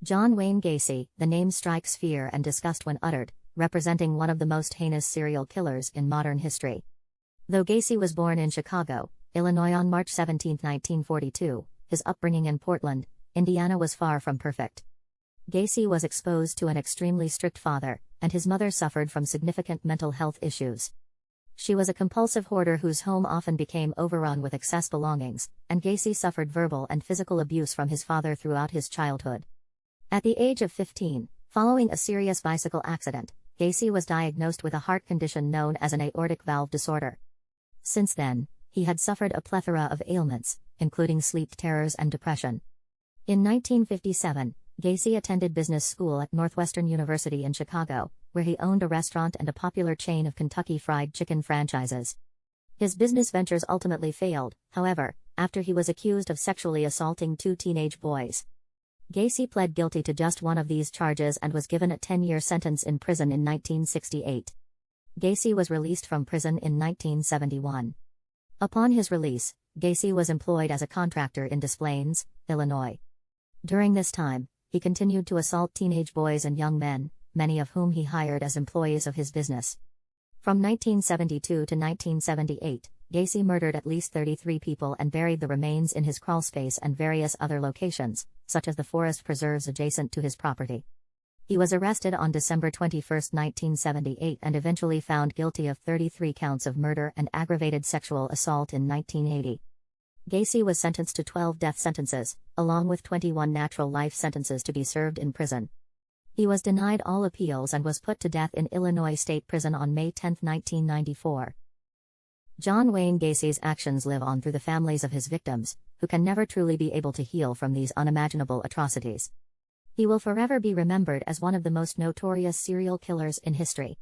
John Wayne Gacy, the name strikes fear and disgust when uttered, representing one of the most heinous serial killers in modern history. Though Gacy was born in Chicago, Illinois on March 17, 1942, his upbringing in Portland, Indiana was far from perfect. Gacy was exposed to an extremely strict father, and his mother suffered from significant mental health issues. She was a compulsive hoarder whose home often became overrun with excess belongings, and Gacy suffered verbal and physical abuse from his father throughout his childhood. At the age of 15, following a serious bicycle accident, Gacy was diagnosed with a heart condition known as an aortic valve disorder. Since then, he had suffered a plethora of ailments, including sleep terrors and depression. In 1957, Gacy attended business school at Northwestern University in Chicago, where he owned a restaurant and a popular chain of Kentucky Fried Chicken franchises. His business ventures ultimately failed, however, after he was accused of sexually assaulting 2 teenage boys. Gacy pled guilty to just one of these charges and was given a 10-year sentence in prison in 1968. Gacy was released from prison in 1971. Upon his release, Gacy was employed as a contractor in Des Plaines, Illinois. During this time, he continued to assault teenage boys and young men, many of whom he hired as employees of his business. From 1972 to 1978, Gacy murdered at least 33 people and buried the remains in his crawlspace and various other locations, such as the forest preserves adjacent to his property. He was arrested on December 21, 1978 and eventually found guilty of 33 counts of murder and aggravated sexual assault in 1980. Gacy was sentenced to 12 death sentences, along with 21 natural life sentences to be served in prison. He was denied all appeals and was put to death in Illinois State Prison on May 10, 1994. John Wayne Gacy's actions live on through the families of his victims, who can never truly be able to heal from these unimaginable atrocities. He will forever be remembered as one of the most notorious serial killers in history.